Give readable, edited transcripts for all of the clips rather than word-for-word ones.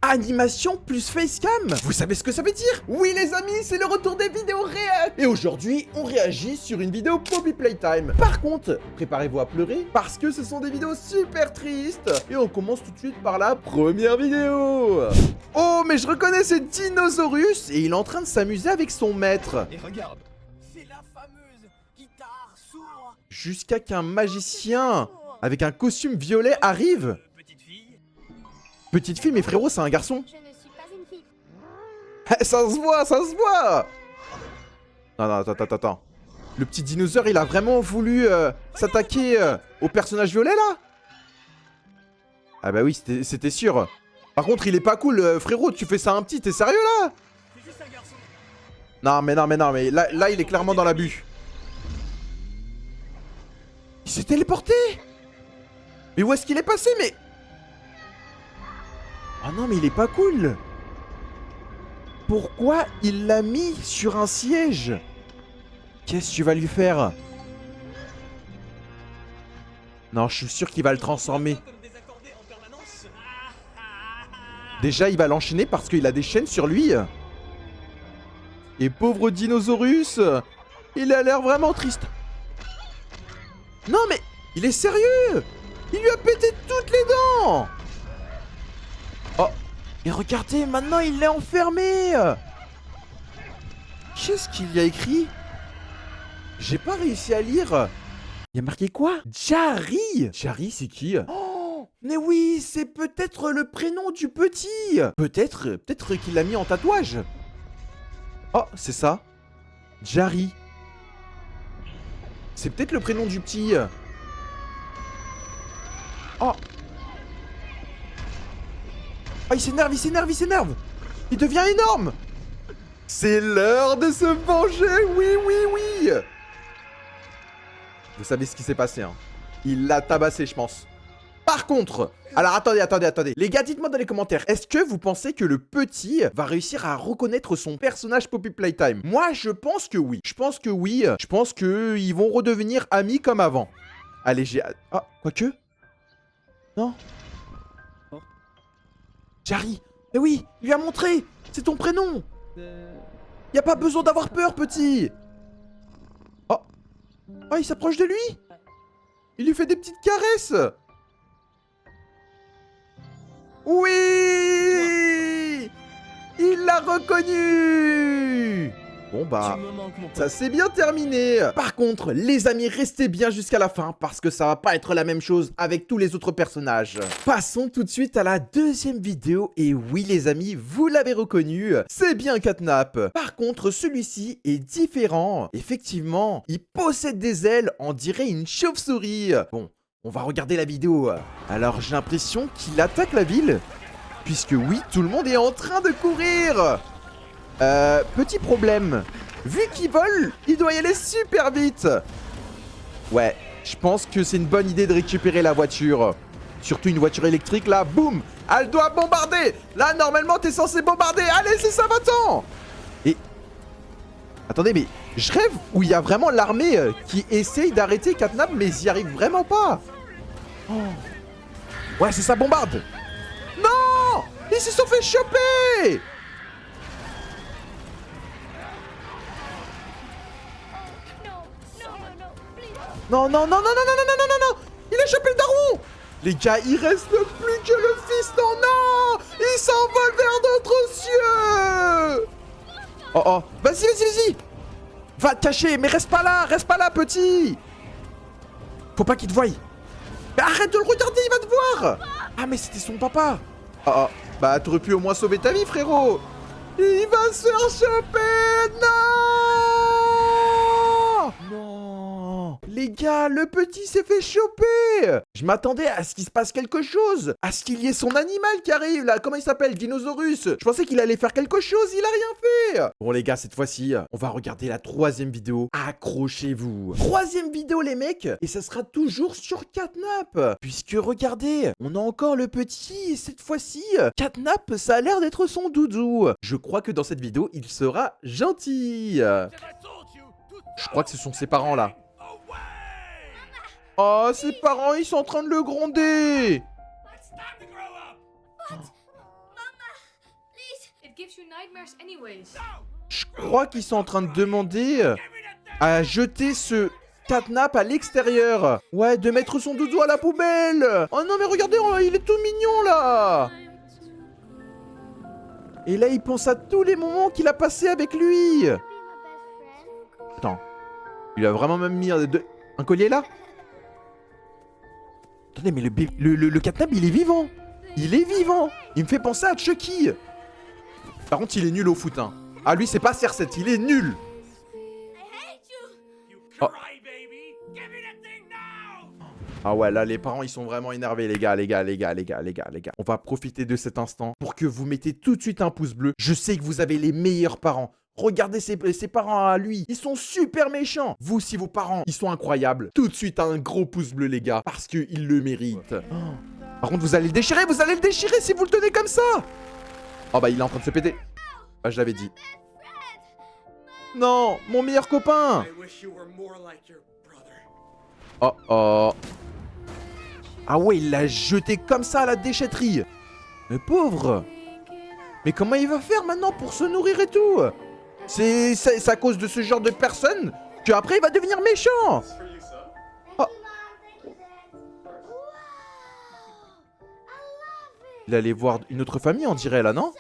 Animation plus facecam. Vous savez ce que ça veut dire? Oui les amis, c'est le retour des vidéos réelles. Et aujourd'hui, on réagit sur une vidéo Poppy Playtime. Par contre, préparez-vous à pleurer parce que ce sont des vidéos super tristes. Et on commence tout de suite par la première vidéo. Oh, mais je reconnais ce Dinosaurus et il est en train de s'amuser avec son maître. Et regarde, c'est la fameuse guitare sourde. Jusqu'à qu'un magicien avec un costume violet arrive. Petite fille. Petite fille, mais frérot, c'est un garçon. Je ne suis pas une fille. Ça se voit, ça se voit. Non, non, attends. Le petit dinosaure, il a vraiment voulu s'attaquer au personnage violet, là? Ah bah oui, c'était sûr. Par contre, il est pas cool, frérot, tu fais ça à un petit, t'es sérieux, là? C'est juste un garçon. Non, mais là, il est clairement dans l'abus. Il s'est téléporté. Mais où est-ce qu'il est passé, mais... Oh non, mais il est pas cool. Pourquoi il l'a mis sur un siège? Qu'est-ce que tu vas lui faire? Non, je suis sûr qu'il va le transformer. Comme désaccordé en permanence. Déjà, il va l'enchaîner parce qu'il a des chaînes sur lui. Et pauvre Dinosaurus, il a l'air vraiment triste. Non, mais il est sérieux? Il lui a pété toutes les dents. Oh, et regardez, maintenant il l'est enfermé. Qu'est-ce qu'il y a écrit? J'ai pas réussi à lire. Il y a marqué quoi? Jarry. Jarry, c'est qui? Oh, mais oui, c'est peut-être le prénom du petit. Peut-être qu'il l'a mis en tatouage. Oh, c'est ça. Jarry. C'est peut-être le prénom du petit. Oh. Oh, il s'énerve. Il devient énorme. C'est l'heure de se venger, oui. Vous savez ce qui s'est passé, hein. Il l'a tabassé, je pense. Par contre, alors attendez. Les gars, dites-moi dans les commentaires, est-ce que vous pensez que le petit va réussir à reconnaître son personnage Poppy Playtime? Moi, je pense que oui. Je pense qu'ils vont redevenir amis comme avant. Allez, j'ai... Ah, quoique? Non? Jarry. Mais oui, il lui a montré. C'est ton prénom. Y a pas besoin d'avoir peur, petit. Oh. Oh, il s'approche de lui. Il lui fait des petites caresses. Oui! Il l'a reconnu! Bon bah, Tu me manques, mon pote. ça s'est bien terminé. Par contre, les amis, restez bien jusqu'à la fin parce que ça va pas être la même chose avec tous les autres personnages. Passons tout de suite à la deuxième vidéo. Et oui les amis, vous l'avez reconnu, c'est bien Catnap. Par contre, celui-ci est différent. Effectivement, il possède des ailes, on dirait une chauve-souris. Bon. On va regarder la vidéo. Alors j'ai l'impression qu'il attaque la ville. Puisque oui, tout le monde est en train de courir. Petit problème. Vu qu'il vole, il doit y aller super vite. Ouais, je pense que c'est une bonne idée de récupérer la voiture. Surtout une voiture électrique là, boum. Elle doit bombarder. Là, normalement, t'es censé bombarder. Allez, c'est ça, va-t'en. Et... Attendez, mais je rêve où il y a vraiment l'armée qui essaye d'arrêter Catnap, mais ils y arrivent vraiment pas. Oh. Ouais, c'est ça, bombarde. Non, ils se sont fait choper. Non. Il a chopé le daron. Les gars, il reste plus que le fiston. Non, il s'envole vers d'autres cieux. Oh, vas-y. Va te cacher, mais reste pas là, petit. Faut pas qu'il te voie. Mais arrête de le regarder, il va te voir. Ah, mais c'était son papa. Oh, bah t'aurais pu au moins sauver ta vie, frérot. Il va se faire choper. Non. Les gars, le petit s'est fait choper. Je m'attendais à ce qu'il se passe quelque chose. À ce qu'il y ait son animal qui arrive, là. Comment il s'appelle? Dinosaurus. Je pensais qu'il allait faire quelque chose, il a rien fait. Bon, les gars, cette fois-ci, on va regarder la troisième vidéo. Accrochez-vous. Troisième vidéo, les mecs. Et ça sera toujours sur Catnap. Puisque, regardez, on a encore le petit. Et cette fois-ci, Catnap, ça a l'air d'être son doudou. Je crois que dans cette vidéo, il sera gentil. Je crois que ce sont ses parents, là. Oh, ses parents, ils sont en train de le gronder. Je crois qu'ils sont en train de demander à jeter ce catnap à l'extérieur. Ouais, de mettre son doudou à la poubelle. Oh non, mais regardez, il est tout mignon, là. Et là, il pense à tous les moments qu'il a passés avec lui. Attends. Il a vraiment même mis un collier, là? Attendez, mais le catnap, il est vivant. Il est vivant. Il me fait penser à Chucky. Par contre, il est nul au foot, hein. Ah, lui, c'est pas CR7, il est nul. Oh. Ah ouais, là, les parents, ils sont vraiment énervés, les gars. On va profiter de cet instant pour que vous mettez tout de suite un pouce bleu. Je sais que vous avez les meilleurs parents. Regardez ses parents à lui. Ils sont super méchants. Vous, si vos parents, ils sont incroyables, tout de suite un gros pouce bleu, les gars. Parce qu'ils le méritent. Oh. Par contre, vous allez le déchirer si vous le tenez comme ça. Oh bah, il est en train de se péter. Ah, je l'avais dit. Non, mon meilleur copain. Oh oh. Ah ouais, il l'a jeté comme ça à la déchetterie. Mais pauvre. Mais comment il va faire maintenant pour se nourrir et tout? C'est à cause de ce genre de personne qu'après il va devenir méchant. Oh. Il allait voir une autre famille, on dirait là, non?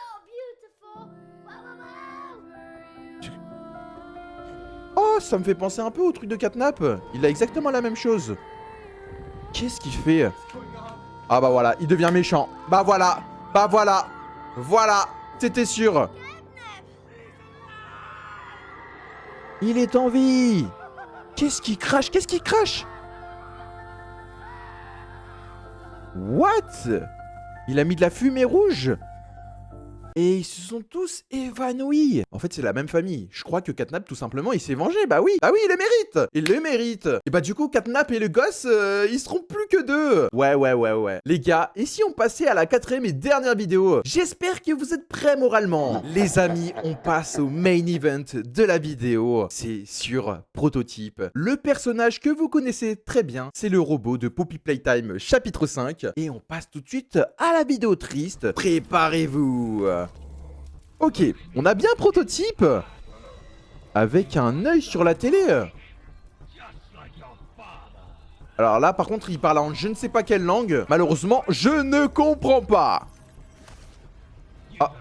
Oh, ça me fait penser un peu au truc de catnap. Il a exactement la même chose. Qu'est-ce qu'il fait? Ah bah voilà, il devient méchant. Bah voilà. Voilà, c'était sûr. Il est en vie. Qu'est-ce qu'il crache? What? Il a mis de la fumée rouge? Et ils se sont tous évanouis. En fait, c'est la même famille. Je crois que Catnap, tout simplement, il s'est vengé. Bah oui, il le mérite. Et bah du coup, Catnap et le gosse, ils seront plus que deux. Ouais. Les gars, et si on passait à la 4e et dernière vidéo? J'espère que vous êtes prêts moralement. Les amis, on passe au main event de la vidéo. C'est sur Prototype. Le personnage que vous connaissez très bien, c'est le robot de Poppy Playtime chapitre 5. Et on passe tout de suite à la vidéo triste. Préparez-vous. Ok, on a bien Prototype avec un œil sur la télé. Alors là, par contre, il parle en je ne sais pas quelle langue. Malheureusement, je ne comprends pas. Ah.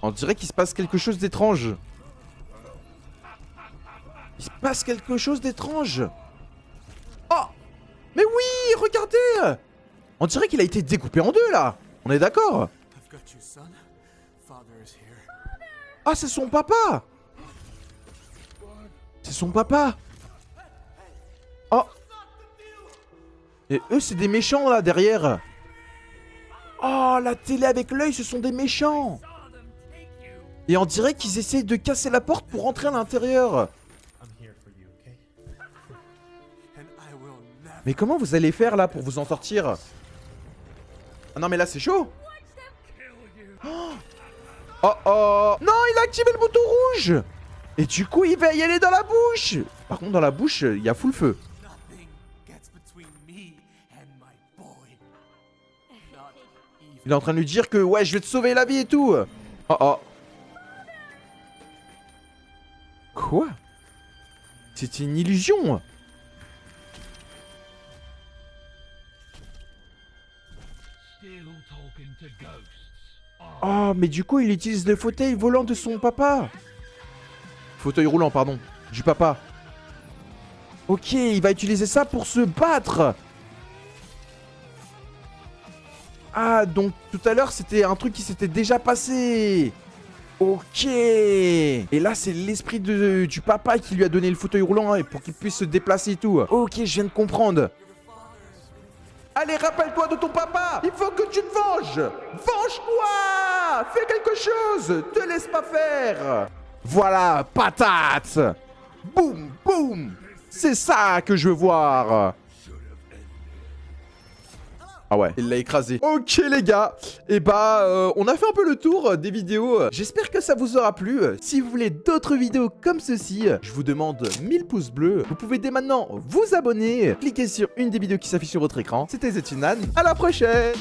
On dirait qu'il se passe quelque chose d'étrange. Il se passe quelque chose d'étrange. Oh. Mais oui, regardez. On dirait qu'il a été découpé en deux, là. On est d'accord? Ah, c'est son papa. Oh. Et eux, c'est des méchants, là, derrière. Oh, la télé avec l'œil, ce sont des méchants. Et on dirait qu'ils essaient de casser la porte pour rentrer à l'intérieur. Mais comment vous allez faire, là, pour vous en sortir? Ah non, mais là, c'est chaud. Oh. Non, il a activé le bouton rouge. Et du coup, il va y aller dans la bouche. Par contre, dans la bouche, il y a full feu. Il est en train de lui dire que, ouais, je vais te sauver la vie et tout. Oh. Quoi? C'était une illusion. Oh, mais du coup, il utilise le fauteuil volant de son papa. Fauteuil roulant, pardon. Du papa. Ok, il va utiliser ça pour se battre. Ah, donc tout à l'heure, c'était un truc qui s'était déjà passé. Ok. Et là, c'est l'esprit du papa qui lui a donné le fauteuil roulant pour qu'il puisse se déplacer et tout. Ok, je viens de comprendre. Allez, rappelle-toi de ton papa. Il faut que tu te venges. Venge-toi. Fais quelque chose. Te laisse pas faire. Voilà, patate. Boum. C'est ça que je veux voir. Ah ouais, il l'a écrasé. Ok les gars, et bah on a fait un peu le tour des vidéos. J'espère que ça vous aura plu. Si vous voulez d'autres vidéos comme ceci, je vous demande 1000 pouces bleus. Vous pouvez dès maintenant vous abonner. Cliquez sur une des vidéos qui s'affiche sur votre écran. C'était Zetsunan, à la prochaine.